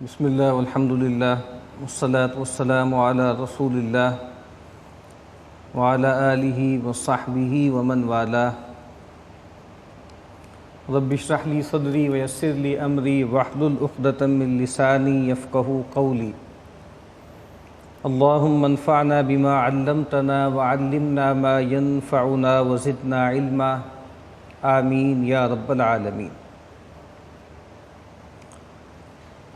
بسم اللہ والحمد للہ والصلاة والسلام علی رسول اللہ وعلی آلہ وصحبہ ومن والاہ رب اشرح لی صدری ویسر لی امری واحلل عقدۃ من لسانی یفقہوا قولی اللہم انفعنا بما علمتنا وعلمنا ما ينفعنا وزدنا علما آمین یا رب العالمین۔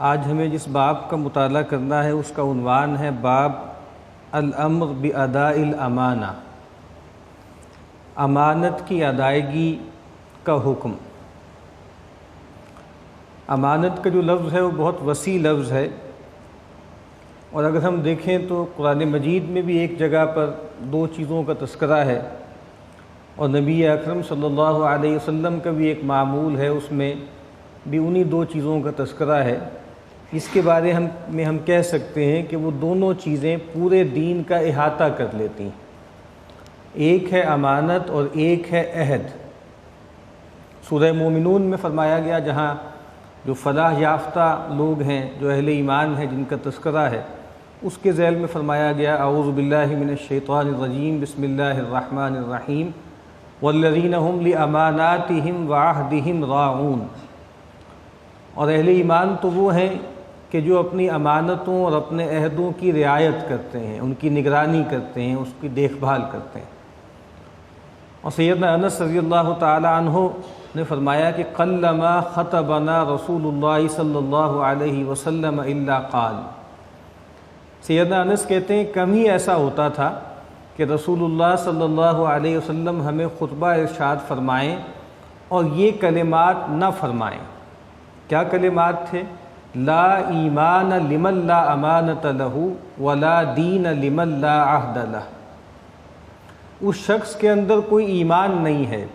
آج ہمیں جس باب کا مطالعہ کرنا ہے اس کا عنوان ہے باب الامر باداء الامانہ، امانت کی ادائیگی کا حکم۔ امانت کا جو لفظ ہے وہ بہت وسیع لفظ ہے، اور اگر ہم دیکھیں تو قرآن مجید میں بھی ایک جگہ پر دو چیزوں کا تذکرہ ہے، اور نبی اکرم صلی اللہ علیہ وسلم کا بھی ایک معمول ہے، اس میں بھی انہی دو چیزوں کا تذکرہ ہے۔ اس کے بارے میں ہم کہہ سکتے ہیں کہ وہ دونوں چیزیں پورے دین کا احاطہ کر لیتی ہیں، ایک ہے امانت اور ایک ہے عہد۔ سورہ مومنون میں فرمایا گیا، جہاں جو فلاح یافتہ لوگ ہیں، جو اہل ایمان ہیں، جن کا تذکرہ ہے، اس کے ذیل میں فرمایا گیا اعوذ باللہ من الشیطان الرجیم بسم اللہ الرحمن الرحیم والذین هم لاماناتہم وعہدہم راعون۔ اور اہل ایمان تو وہ ہیں کہ جو اپنی امانتوں اور اپنے عہدوں کی رعایت کرتے ہیں، ان کی نگرانی کرتے ہیں، اس کی دیکھ بھال کرتے ہیں۔ اور سیدنا انس رضی اللہ تعالی عنہ نے فرمایا کہ قلما خطبنا رسول اللہ صلی اللہ علیہ وسلم الا قال۔ سیدنا انس کہتے ہیں کم ہی ایسا ہوتا تھا کہ رسول اللہ صلی اللہ علیہ وسلم ہمیں خطبہ ارشاد فرمائیں اور یہ کلمات نہ فرمائیں۔ کیا کلمات تھے؟ لا ایمان لمن لا امانت لہ ولا دین لمن لا عہد لہ۔ اس شخص کے اندر کوئی ایمان نہیں ہے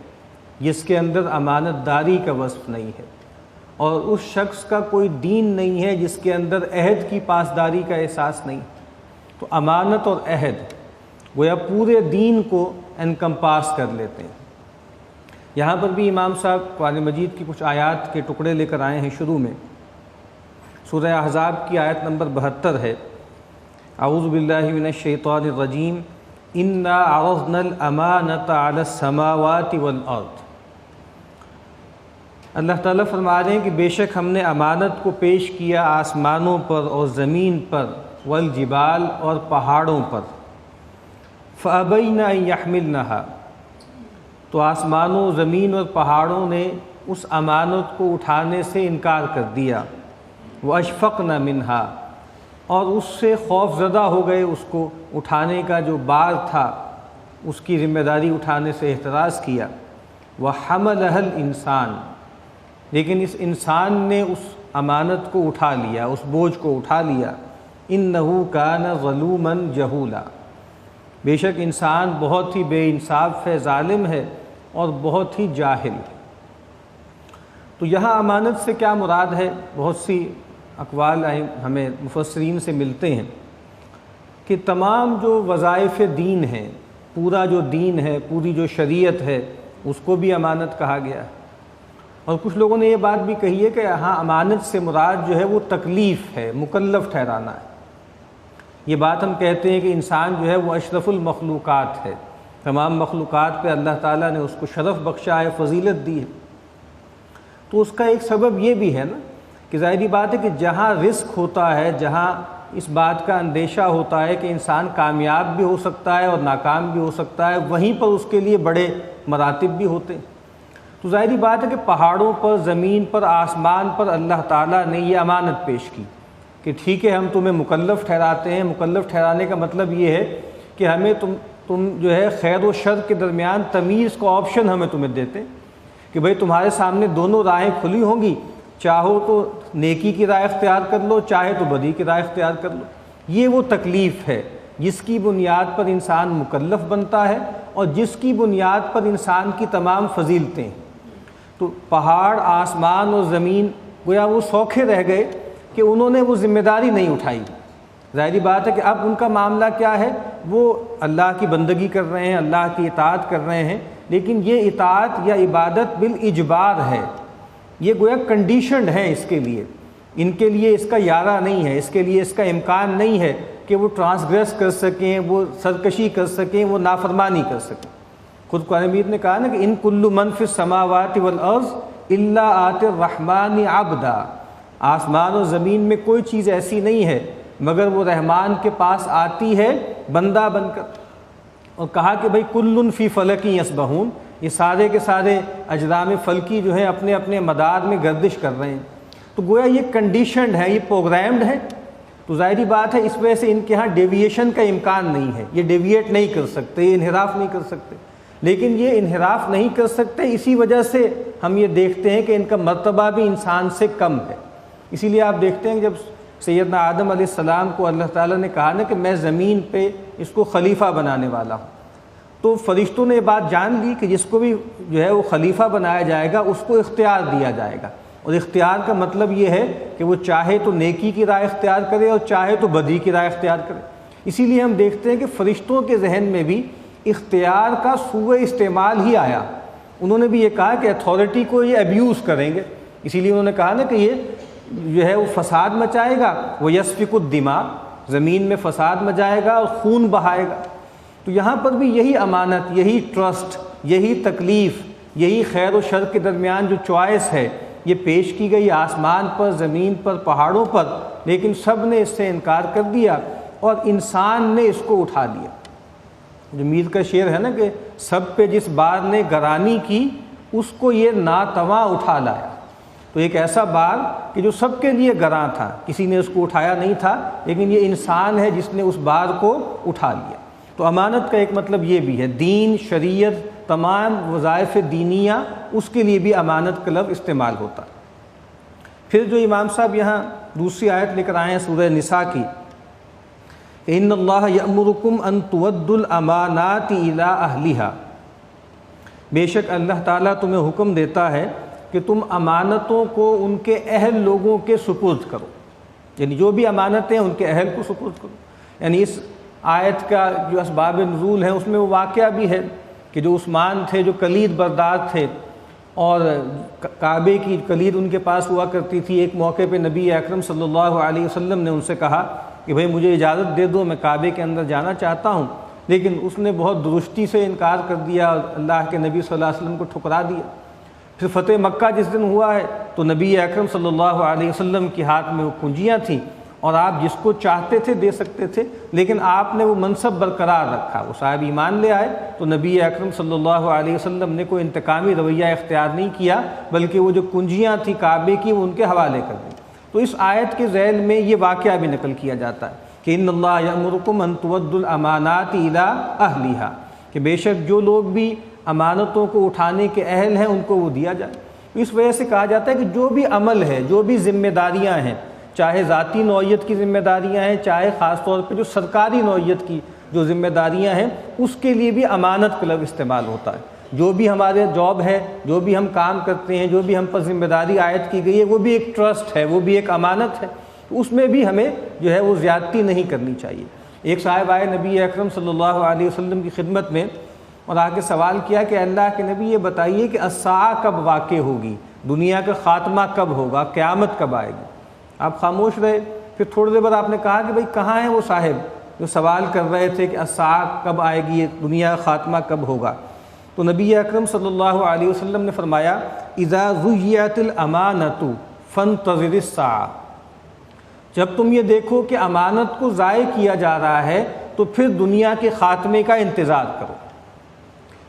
جس کے اندر امانت داری کا وصف نہیں ہے، اور اس شخص کا کوئی دین نہیں ہے جس کے اندر عہد کی پاسداری کا احساس نہیں۔ تو امانت اور عہد گویا پورے دین کو انکمپاس کر لیتے ہیں۔ یہاں پر بھی امام صاحب قرآن مجید کی کچھ آیات کے ٹکڑے لے کر آئے ہیں۔ شروع میں سورہ احزاب کی آیت نمبر 72 ہے، اعوذ باللہ من الشیطان الرجیم انا عرضنا الامانۃ علی السماوات والارض۔ اللہ تعالیٰ فرما رہے ہیں کہ بے شک ہم نے امانت کو پیش کیا آسمانوں پر اور زمین پر، والجبال اور پہاڑوں پر، فابین ان یحملنہا۔ تو آسمانوں، زمین اور پہاڑوں نے اس امانت کو اٹھانے سے انکار کر دیا، واشفقن منہا، اور اس سے خوف زدہ ہو گئے، اس کو اٹھانے کا جو بار تھا اس کی ذمہ داری اٹھانے سے احتراز کیا، وحملہ الانسان، لیکن اس انسان نے اس امانت کو اٹھا لیا، اس بوجھ کو اٹھا لیا، انہ کان ظلوما جہولا، بے شک انسان بہت ہی بے انصاف ہے، ظالم ہے اور بہت ہی جاہل ہے۔ تو یہاں امانت سے کیا مراد ہے؟ بہت سی اقوال ہمیں مفسرین سے ملتے ہیں کہ تمام جو وظائف دین ہیں، پورا جو دین ہے، پوری جو شریعت ہے، اس کو بھی امانت کہا گیا ہے۔ اور کچھ لوگوں نے یہ بات بھی کہی ہے کہ یہاں امانت سے مراد جو ہے وہ تکلیف ہے، مکلف ٹھہرانا ہے۔ یہ بات ہم کہتے ہیں کہ انسان جو ہے وہ اشرف المخلوقات ہے، تمام مخلوقات پہ اللہ تعالیٰ نے اس کو شرف بخشا ہے، فضیلت دی ہے۔ تو اس کا ایک سبب یہ بھی ہے نا کہ ظاہری بات ہے کہ جہاں رزق ہوتا ہے، جہاں اس بات کا اندیشہ ہوتا ہے کہ انسان کامیاب بھی ہو سکتا ہے اور ناکام بھی ہو سکتا ہے، وہیں پر اس کے لیے بڑے مراتب بھی ہوتے ہیں۔ تو ظاہری بات ہے کہ پہاڑوں پر، زمین پر، آسمان پر اللہ تعالیٰ نے یہ امانت پیش کی کہ ٹھیک ہے ہم تمہیں مکلف ٹھہراتے ہیں۔ مکلف ٹھہرانے کا مطلب یہ ہے کہ ہمیں تم جو ہے خیر و شر کے درمیان تمیز کا آپشن ہمیں تمہیں دیتے ہیں کہ بھئی تمہارے سامنے دونوں راہیں کھلی ہوں گی، چاہو تو نیکی کی راہ اختیار کر لو، چاہے تو بدی کی راہ اختیار کر لو۔ یہ وہ تکلیف ہے جس کی بنیاد پر انسان مکلف بنتا ہے اور جس کی بنیاد پر انسان کی تمام فضیلتیں ہیں۔ تو پہاڑ، آسمان اور زمین گویا وہ سوکھے رہ گئے کہ انہوں نے وہ ذمہ داری نہیں اٹھائی۔ ظاہری بات ہے کہ اب ان کا معاملہ کیا ہے، وہ اللہ کی بندگی کر رہے ہیں، اللہ کی اطاعت کر رہے ہیں، لیکن یہ اطاعت یا عبادت بالاجبار ہے، یہ گویا کنڈیشنڈ ہے اس کے لیے۔ ان کے لیے اس کا یارہ نہیں ہے، اس کے لیے اس کا امکان نہیں ہے کہ وہ ٹرانسگریس کر سکیں، وہ سرکشی کر سکیں، وہ نافرمانی کر سکیں۔ خود قرآن مجید نے کہا نا کہ ان کل من فی السماوات والارض الا آتی الرحمن عبدا، آسمان و زمین میں کوئی چیز ایسی نہیں ہے مگر وہ رحمان کے پاس آتی ہے بندہ بن کر۔ اور کہا کہ بھئی کل فی فلک یسبحون، یہ سارے کے سارے اجرام فلکی جو ہیں اپنے اپنے مدار میں گردش کر رہے ہیں۔ تو گویا یہ کنڈیشنڈ ہے، یہ پروگرامڈ ہے، تو ظاہری بات ہے اس وجہ سے ان کے ہاں ڈیویشن کا امکان نہیں ہے، یہ ڈیویٹ نہیں کر سکتے، یہ انحراف نہیں کر سکتے۔ لیکن یہ انحراف نہیں کر سکتے، اسی وجہ سے ہم یہ دیکھتے ہیں کہ ان کا مرتبہ بھی انسان سے کم ہے۔ اسی لیے آپ دیکھتے ہیں کہ جب سیدنا آدم علیہ السلام کو اللہ تعالیٰ نے کہا نا کہ میں زمین پہ اس کو خلیفہ بنانے والا ہوں، تو فرشتوں نے یہ بات جان لی کہ جس کو بھی جو ہے وہ خلیفہ بنایا جائے گا اس کو اختیار دیا جائے گا، اور اختیار کا مطلب یہ ہے کہ وہ چاہے تو نیکی کی راہ اختیار کرے اور چاہے تو بدی کی راہ اختیار کرے۔ اسی لیے ہم دیکھتے ہیں کہ فرشتوں کے ذہن میں بھی اختیار کا سوء استعمال ہی آیا، انہوں نے بھی یہ کہا کہ اتھارٹی کو یہ ابیوز کریں گے، اسی لیے انہوں نے کہا نا کہ یہ جو ہے وہ فساد مچائے گا، وہ یسفک الدماء، زمین میں فساد مچائے گا اور خون بہائے گا۔ تو یہاں پر بھی یہی امانت، یہی ٹرسٹ، یہی تکلیف، یہی خیر و شر کے درمیان جو چوائس ہے یہ پیش کی گئی آسمان پر، زمین پر، پہاڑوں پر، لیکن سب نے اس سے انکار کر دیا اور انسان نے اس کو اٹھا لیا۔ جو میر کا شعر ہے نا کہ سب پہ جس بار نے گرانی کی اس کو یہ ناتواں اٹھا لایا، تو ایک ایسا بار کہ جو سب کے لیے گراں تھا، کسی نے اس کو اٹھایا نہیں تھا، لیکن یہ انسان ہے جس نے اس بار کو اٹھا لیا۔ تو امانت کا ایک مطلب یہ بھی ہے، دین، شریعت، تمام وظائف دینیہ، اس کے لیے بھی امانت کا لفظ استعمال ہوتا ہے۔ پھر جو امام صاحب یہاں دوسری آیت لے کر آئے ہیں سورہ نساء کی، ان اللہ یأمرکم ان تؤدوا الامانات الی اہلہا، بے شک اللہ تعالیٰ تمہیں حکم دیتا ہے کہ تم امانتوں کو ان کے اہل لوگوں کے سپرد کرو، یعنی جو بھی امانتیں ہیں ان کے اہل کو سپرد کرو۔ یعنی اس آیت کا جو اسباب نزول ہیں اس میں وہ واقعہ بھی ہے کہ جو عثمان تھے جو کلید بردار تھے اور کعبے کی کلید ان کے پاس ہوا کرتی تھی، ایک موقع پہ نبی اکرم صلی اللہ علیہ وسلم نے ان سے کہا کہ بھئی مجھے اجازت دے دو، میں کعبے کے اندر جانا چاہتا ہوں، لیکن اس نے بہت درستی سے انکار کر دیا اور اللہ کے نبی صلی اللہ علیہ وسلم کو ٹھکرا دیا۔ پھر فتح مکہ جس دن ہوا ہے تو نبی اکرم صلی اللہ علیہ وسلم کے ہاتھ میں وہ کنجیاں تھیں اور آپ جس کو چاہتے تھے دے سکتے تھے، لیکن آپ نے وہ منصب برقرار رکھا، وہ صاحب ایمان لے آئے تو نبی اکرم صلی اللہ علیہ وسلم نے کوئی انتقامی رویہ اختیار نہیں کیا، بلکہ وہ جو کنجیاں تھیں کعبے کی وہ ان کے حوالے کر دیں۔ تو اس آیت کے ذیل میں یہ واقعہ بھی نقل کیا جاتا ہے کہ ان اللہ یأمرکم ان تؤدوا الامانات الی اہلہا، کہ بے شک جو لوگ بھی امانتوں کو اٹھانے کے اہل ہیں ان کو وہ دیا جائے۔ اس وجہ سے کہا جاتا ہے کہ جو بھی عمل ہے، جو بھی ذمہ داریاں ہیں، چاہے ذاتی نوعیت کی ذمہ داریاں ہیں، چاہے خاص طور پہ جو سرکاری نوعیت کی جو ذمہ داریاں ہیں، اس کے لیے بھی امانت کا لفظ استعمال ہوتا ہے۔ جو بھی ہمارے جاب ہے، جو بھی ہم کام کرتے ہیں، جو بھی ہم پر ذمہ داری عائد کی گئی ہے، وہ بھی ایک ٹرسٹ ہے، وہ بھی ایک امانت ہے، اس میں بھی ہمیں جو ہے وہ زیادتی نہیں کرنی چاہیے۔ ایک صاحب آئے نبی اکرم صلی اللہ علیہ وسلم کی خدمت میں اور آ کے سوال کیا کہ اللہ کے نبی یہ بتائیے کہ الساعہ کب واقع ہوگی، دنیا کا خاتمہ کب ہوگا، قیامت کب آئے گی؟ آپ خاموش رہے۔ پھر تھوڑی دیر بعد آپ نے کہا کہ بھئی کہاں ہیں وہ صاحب جو سوال کر رہے تھے کہ الساعہ کب آئے گی، دنیا کا خاتمہ کب ہوگا؟ تو نبی اکرم صلی اللہ علیہ وسلم نے فرمایا اذا ضیعت الامانۃ فانتظر الساعہ، جب تم یہ دیکھو کہ امانت کو ضائع کیا جا رہا ہے تو پھر دنیا کے خاتمے کا انتظار کرو۔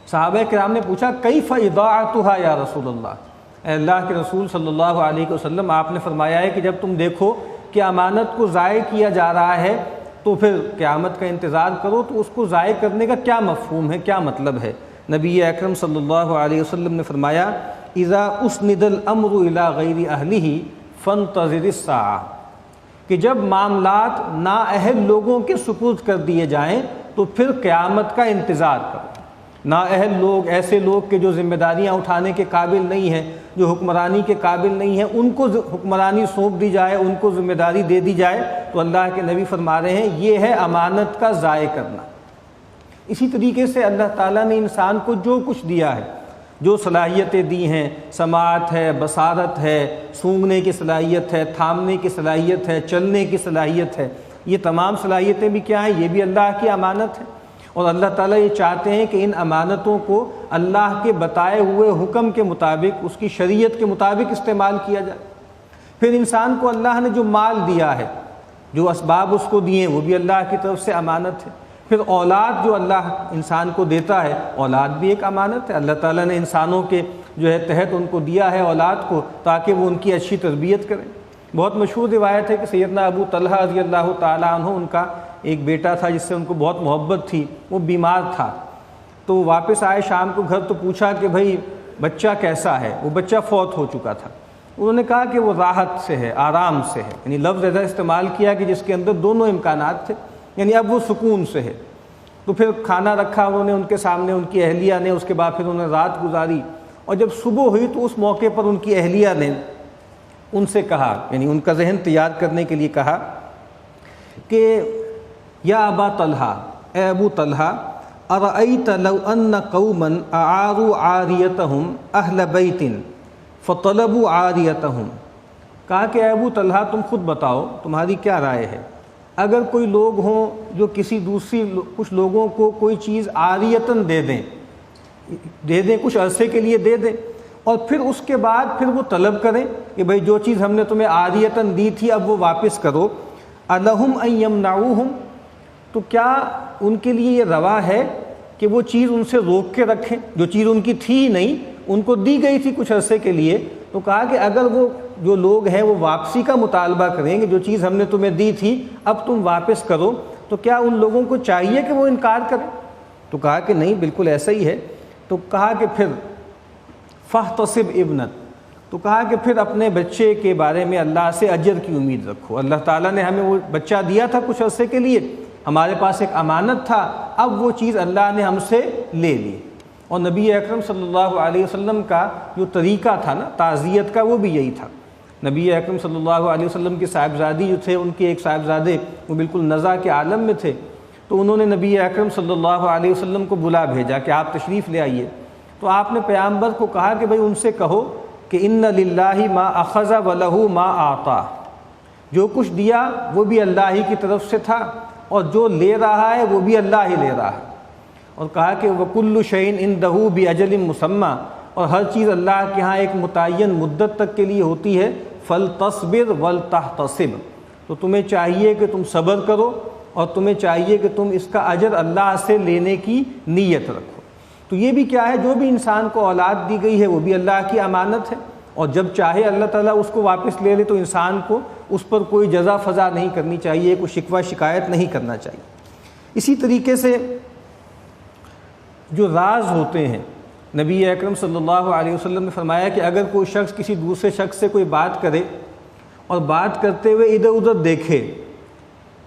صحابہ کرام نے پوچھا کیف اضاعتھا یا رسول اللہ، اے اللہ کے رسول صلی اللہ علیہ وسلم، آپ نے فرمایا ہے کہ جب تم دیکھو کہ امانت کو ضائع کیا جا رہا ہے تو پھر قیامت کا انتظار کرو، تو اس کو ضائع کرنے کا کیا مفہوم ہے، کیا مطلب ہے؟ نبی اکرم صلی اللہ علیہ وسلم نے فرمایا اذا اسند الامر الی غیر اہلہ فانتظر الساعہ، کہ جب معاملات نااہل لوگوں کے سپرد کر دیے جائیں تو پھر قیامت کا انتظار کرو۔ نااہل لوگ، ایسے لوگ کہ جو ذمہ داریاں اٹھانے کے قابل نہیں ہیں، جو حکمرانی کے قابل نہیں ہیں، ان کو حکمرانی سونپ دی جائے، ان کو ذمہ داری دے دی جائے، تو اللہ کے نبی فرما رہے ہیں یہ ہے امانت کا ضائع کرنا۔ اسی طریقے سے اللہ تعالیٰ نے انسان کو جو کچھ دیا ہے جو صلاحیتیں دی ہیں، سماعت ہے، بصارت ہے، سونگھنے کی صلاحیت ہے، تھامنے کی صلاحیت ہے، چلنے کی صلاحیت ہے، یہ تمام صلاحیتیں بھی کیا ہیں؟ یہ بھی اللہ کی امانت ہے۔ اور اللہ تعالیٰ یہ چاہتے ہیں کہ ان امانتوں کو اللہ کے بتائے ہوئے حکم کے مطابق، اس کی شریعت کے مطابق استعمال کیا جائے۔ پھر انسان کو اللہ نے جو مال دیا ہے، جو اسباب اس کو دیے ہیں، وہ بھی اللہ کی طرف سے امانت ہے۔ پھر اولاد جو اللہ انسان کو دیتا ہے، اولاد بھی ایک امانت ہے۔ اللہ تعالیٰ نے انسانوں کے جو ہے تحت ان کو دیا ہے اولاد کو، تاکہ وہ ان کی اچھی تربیت کریں۔ بہت مشہور روایت ہے کہ سیدنا ابو طلحہ رضی اللہ تعالیٰ عنہ، ان کا ایک بیٹا تھا جس سے ان کو بہت محبت تھی، وہ بیمار تھا، تو وہ واپس آئے شام کو گھر، تو پوچھا کہ بھائی بچہ کیسا ہے؟ وہ بچہ فوت ہو چکا تھا۔ انہوں نے کہا کہ وہ راحت سے ہے، آرام سے ہے، یعنی لفظ ایسا استعمال کیا کہ جس کے اندر دونوں امکانات تھے، یعنی اب وہ سکون سے ہے۔ تو پھر کھانا رکھا انہوں نے ان کے سامنے، ان کی اہلیہ نے، اس کے بعد پھر انہوں نے رات گزاری، اور جب صبح ہوئی تو اس موقع پر ان کی اہلیہ نے ان سے کہا، یعنی ان کا ذہن تیار کرنے کے لیے کہا کہ یا ابا طلحہ، اے ابو طلحہ، ارأیت لو ان قوما اعاروا عاریتہم اہل بیت فطلبوا عاریتہم، کہا کہ اے ابو طلحہ تم خود بتاؤ تمہاری کیا رائے ہے، اگر کوئی لوگ ہوں جو کچھ لوگوں کو کوئی چیز عاریتاً دے دیں کچھ عرصے کے لیے دے دیں، اور پھر اس کے بعد پھر وہ طلب کریں کہ بھئی جو چیز ہم نے تمہیں عاریتاً دی تھی اب وہ واپس کرو، الہم ان یمنعوہم، تو کیا ان کے لیے یہ روا ہے کہ وہ چیز ان سے روک کے رکھیں، جو چیز ان کی تھی ہی نہیں، ان کو دی گئی تھی کچھ عرصے کے لیے، تو کہا کہ اگر وہ جو لوگ ہیں وہ واپسی کا مطالبہ کریں گے، جو چیز ہم نے تمہیں دی تھی اب تم واپس کرو، تو کیا ان لوگوں کو چاہیے کہ وہ انکار کریں؟ تو کہا کہ نہیں، بالکل ایسا ہی ہے۔ تو کہا کہ پھر فاحتسب ابنک، تو کہا کہ پھر اپنے بچے کے بارے میں اللہ سے اجر کی امید رکھو، اللہ تعالیٰ نے ہمیں وہ بچہ دیا تھا کچھ عرصے کے لیے، ہمارے پاس ایک امانت تھا، اب وہ چیز اللہ نے ہم سے لے لی۔ اور نبی اکرم صلی اللہ علیہ وسلم کا جو طریقہ تھا نا تعزیت کا، وہ بھی یہی تھا۔ نبی اکرم صلی اللہ علیہ وسلم کے صاحبزادی جو تھے، ان کے ایک صاحبزادے وہ بالکل نزع کے عالم میں تھے، تو انہوں نے نبی اکرم صلی اللہ علیہ وسلم کو بلا بھیجا کہ آپ تشریف لے آئیے، تو آپ نے پیغمبر کو کہا کہ بھئی ان سے کہو کہ ان للہ ما اخذ ولہ ما اعطا، جو کچھ دیا وہ بھی اللہ ہی کی طرف سے تھا، اور جو لے رہا ہے وہ بھی اللہ ہی لے رہا ہے۔ اور کہا کہ وَكُلُّ شَيْءٍ عِندَهُ بِأَجَلٍ مُّسَمًّى، اور ہر چیز اللہ کے ہاں ایک متعین مدت تک کے لیے ہوتی ہے، فَلْتَصْبِرْ وَلْتَحْتَسِبْ، تو تمہیں چاہیے کہ تم صبر کرو، اور تمہیں چاہیے کہ تم اس کا اجر اللہ سے لینے کی نیت رکھو۔ تو یہ بھی کیا ہے، جو بھی انسان کو اولاد دی گئی ہے وہ بھی اللہ کی امانت ہے، اور جب چاہے اللہ تعالیٰ اس کو واپس لے لے، تو انسان کو اس پر کوئی جزا فضا نہیں کرنی چاہیے، کوئی شکوہ شکایت نہیں کرنا چاہیے۔ اسی طریقے سے جو راز ہوتے ہیں، نبی اکرم صلی اللہ علیہ وسلم نے فرمایا کہ اگر کوئی شخص کسی دوسرے شخص سے کوئی بات کرے اور بات کرتے ہوئے ادھر ادھر دیکھے،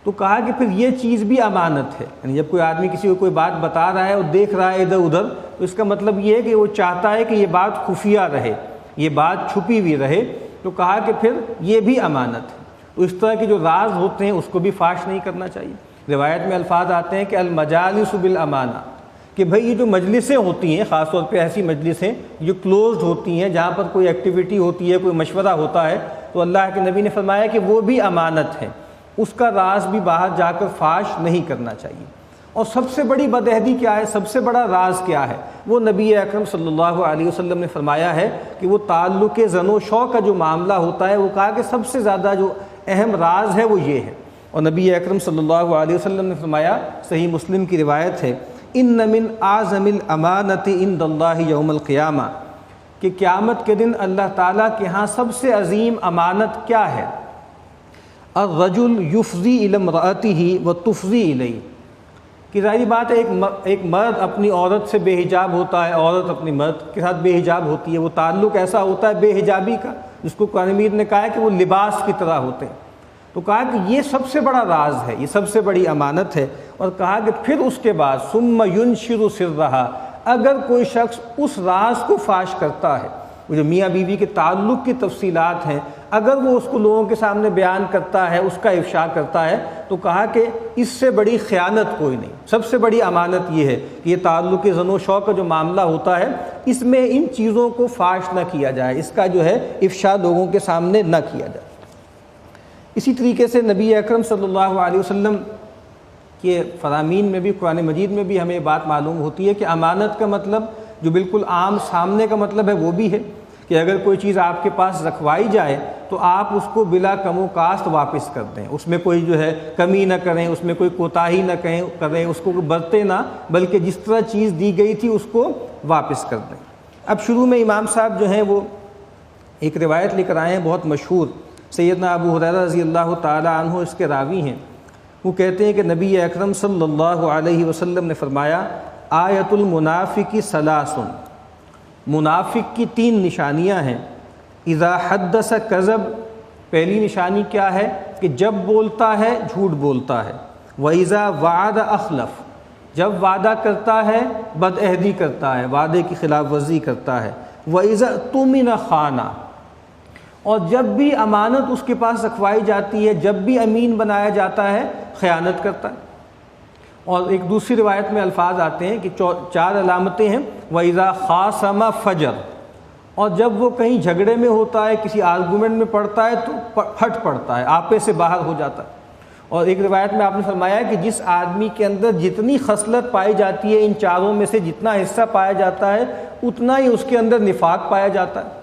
تو کہا کہ پھر یہ چیز بھی امانت ہے، یعنی جب کوئی آدمی کسی کو کوئی بات بتا رہا ہے اور دیکھ رہا ہے ادھر ادھر، تو اس کا مطلب یہ ہے کہ وہ چاہتا ہے کہ یہ بات خفیہ رہے، یہ بات چھپی ہوئی رہے، تو کہا کہ پھر یہ بھی امانت ہے۔ تو اس طرح کے جو راز ہوتے ہیں اس کو بھی فاش نہیں کرنا چاہیے۔ روایت میں الفاظ آتے ہیں کہ المجالس بالامانہ، کہ بھئی یہ جو مجلسیں ہوتی ہیں، خاص طور پہ ایسی مجلسیں جو کلوزڈ ہوتی ہیں، جہاں پر کوئی ایکٹیویٹی ہوتی ہے، کوئی مشورہ ہوتا ہے، تو اللہ کے نبی نے فرمایا کہ وہ بھی امانت ہے، اس کا راز بھی باہر جا کر فاش نہیں کرنا چاہیے۔ اور سب سے بڑی بدعہدی کیا ہے، سب سے بڑا راز کیا ہے، وہ نبی اکرم صلی اللہ علیہ وسلم نے فرمایا ہے کہ وہ تعلق زن و شو کا جو معاملہ ہوتا ہے، وہ کہا کہ سب سے زیادہ جو اہم راز ہے وہ یہ ہے۔ اور نبی اکرم صلی اللہ علیہ وسلم نے فرمایا، صحیح مسلم کی روایت ہے، ان من اعظم الامانۃ عند اللہ یوم القیامہ، کہ قیامت کے دن اللہ تعالیٰ کے ہاں سب سے عظیم امانت کیا ہے، الرجل یفضی الی امرأتہ وتفضی الیہ، کہ ظاہری بات ہے ایک مرد اپنی عورت سے بے حجاب ہوتا ہے، عورت اپنی مرد کے ساتھ بے حجاب ہوتی ہے، وہ تعلق ایسا ہوتا ہے بے حجابی کا جس کو قرآن مجید نے کہا ہے کہ وہ لباس کی طرح ہوتے ہیں۔ تو کہا کہ یہ سب سے بڑا راز ہے، یہ سب سے بڑی امانت ہے، اور کہا کہ پھر اس کے بعد ثم ینشر سرہا، اگر کوئی شخص اس راز کو فاش کرتا ہے، وہ جو میاں بیوی کے تعلق کی تفصیلات ہیں، اگر وہ اس کو لوگوں کے سامنے بیان کرتا ہے، اس کا افشا کرتا ہے، تو کہا کہ اس سے بڑی خیانت کوئی نہیں۔ سب سے بڑی امانت یہ ہے کہ یہ تعلق زن و شو کا جو معاملہ ہوتا ہے، اس میں ان چیزوں کو فاش نہ کیا جائے، اس کا جو ہے افشا لوگوں کے سامنے نہ کیا جائے۔ اسی طریقے سے نبی اکرم صلی اللہ علیہ وسلم کے فرامین میں بھی، قرآن مجید میں بھی ہمیں بات معلوم ہوتی ہے کہ امانت کا مطلب جو بالکل عام سامنے کا مطلب ہے وہ بھی ہے کہ اگر کوئی چیز آپ کے پاس رکھوائی جائے تو آپ اس کو بلا کم و کاست واپس کر دیں، اس میں کوئی جو ہے کمی نہ کریں، اس میں کوئی کوتاہی نہ کریں، اس کو برتیں نہ، بلکہ جس طرح چیز دی گئی تھی اس کو واپس کر دیں۔ اب شروع میں امام صاحب جو ہیں وہ ایک روایت لے کر آئے ہیں بہت مشہور، سیدنا ابو ہریرہ رضی اللہ تعالی عنہ اس کے راوی ہیں۔ وہ کہتے ہیں کہ نبی اکرم صلی اللہ علیہ وسلم نے فرمایا آیت المنافق ثلاث، منافق کی 3 نشانیاں ہیں۔ اذا حدث کذب، پہلی نشانی کیا ہے کہ جب بولتا ہے جھوٹ بولتا ہے۔ وَإِذَا وَعَدَ أَخْلَفَ، جب وعدہ کرتا ہے بدعہدی کرتا ہے، وعدے کی خلاف ورزی کرتا ہے۔ وَإِذَا اؤْتُمِنَ خَانَ، اور جب بھی امانت اس کے پاس رکھوائی جاتی ہے، جب بھی امین بنایا جاتا ہے، خیانت کرتا ہے۔ اور ایک دوسری روایت میں الفاظ آتے ہیں کہ 4 علامتیں ہیں۔ وَإِذَا خَاصَمَ فَجَرَ، اور جب وہ کہیں جھگڑے میں ہوتا ہے، کسی آرگومنٹ میں پڑتا ہے تو پھٹ پڑتا ہے، آپے سے باہر ہو جاتا ہے۔ اور ایک روایت میں آپ نے فرمایا کہ جس آدمی کے اندر جتنی خصلت پائی جاتی ہے، ان 4 میں سے جتنا حصہ پایا جاتا ہے، اتنا ہی اس کے اندر نفاق پایا جاتا ہے۔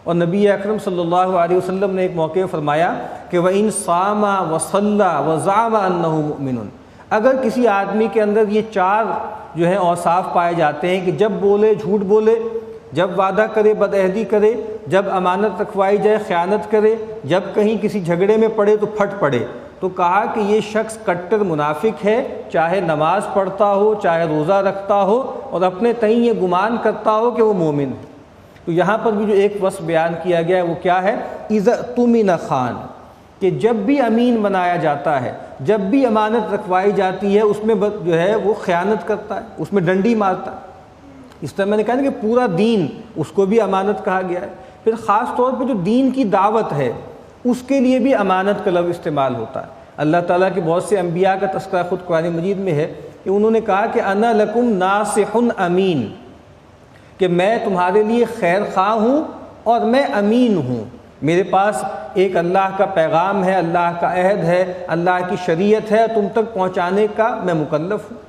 اور نبی اکرم صلی اللہ علیہ وسلم نے ایک موقع پر فرمایا کہ وَإِن صَامَ وَصَلَّى وَزَعَمَ أَنَّهُ مُؤْمِنٌ، اگر کسی آدمی کے اندر یہ 4 جو ہیں اوصاف پائے جاتے ہیں کہ جب بولے جھوٹ بولے، جب وعدہ کرے بدعہدی کرے، جب امانت رکھوائی جائے خیانت کرے، جب کہیں کسی جھگڑے میں پڑے تو پھٹ پڑے، تو کہا کہ یہ شخص کٹر منافق ہے، چاہے نماز پڑھتا ہو، چاہے روزہ رکھتا ہو، اور اپنے تئیں یہ گمان کرتا ہو کہ وہ مومن ہے۔ تو یہاں پر بھی جو ایک وصف بیان کیا گیا ہے وہ کیا ہے؟ اذا اؤتمن خان، کہ جب بھی امین بنایا جاتا ہے، جب بھی امانت رکھوائی جاتی ہے، اس میں جو ہے وہ خیانت کرتا ہے، اس میں ڈنڈی مارتا ہے۔ اس طرح میں نے کہا نا کہ پورا دین اس کو بھی امانت کہا گیا ہے۔ پھر خاص طور پہ جو دین کی دعوت ہے اس کے لیے بھی امانت کا لفظ استعمال ہوتا ہے۔ اللہ تعالیٰ کے بہت سے انبیاء کا تذکرہ خود قرآن مجید میں ہے کہ انہوں نے کہا کہ انا لکم ناصح امین، کہ میں تمہارے لیے خیر خواہ ہوں اور میں امین ہوں، میرے پاس ایک اللہ کا پیغام ہے، اللہ کا عہد ہے، اللہ کی شریعت ہے، تم تک پہنچانے کا میں مکلف ہوں۔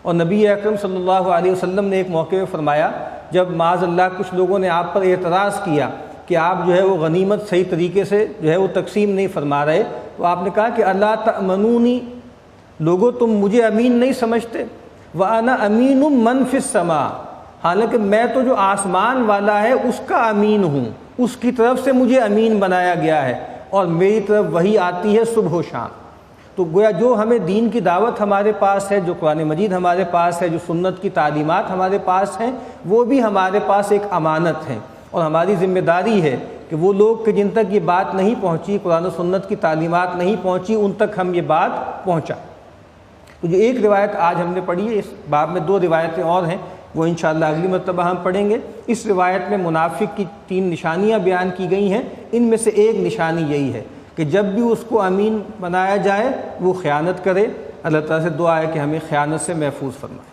اور نبی اکرم صلی اللہ علیہ وسلم نے ایک موقع پر فرمایا، جب معاذ اللہ کچھ لوگوں نے آپ پر اعتراض کیا کہ آپ جو ہے وہ غنیمت صحیح طریقے سے جو ہے وہ تقسیم نہیں فرما رہے، تو آپ نے کہا کہ اللہ تأمنونی، لوگوں تم مجھے امین نہیں سمجھتے، وَأَنَا أَمِينٌ مَّن فِي السَّمَاءِ، حالانکہ میں تو جو آسمان والا ہے اس کا امین ہوں، اس کی طرف سے مجھے امین بنایا گیا ہے، اور میری طرف وحی آتی ہے صبح و شام۔ تو گویا جو ہمیں دین کی دعوت ہمارے پاس ہے، جو قرآن مجید ہمارے پاس ہے، جو سنت کی تعلیمات ہمارے پاس ہیں، وہ بھی ہمارے پاس ایک امانت ہے، اور ہماری ذمہ داری ہے کہ وہ لوگ کہ جن تک یہ بات نہیں پہنچی، قرآن و سنت کی تعلیمات نہیں پہنچی، ان تک ہم یہ بات پہنچا۔ تو جو ایک روایت آج ہم نے پڑھی ہے، اس باب میں 2 روایتیں اور ہیں، وہ انشاءاللہ اگلی مرتبہ ہم پڑھیں گے۔ اس روایت میں منافق کی 3 نشانیاں بیان کی گئی ہیں، ان میں سے ایک نشانی یہی ہے کہ جب بھی اس کو امین بنایا جائے وہ خیانت کرے۔ اللہ تعالیٰ سے دعا ہے کہ ہمیں خیانت سے محفوظ فرمائے۔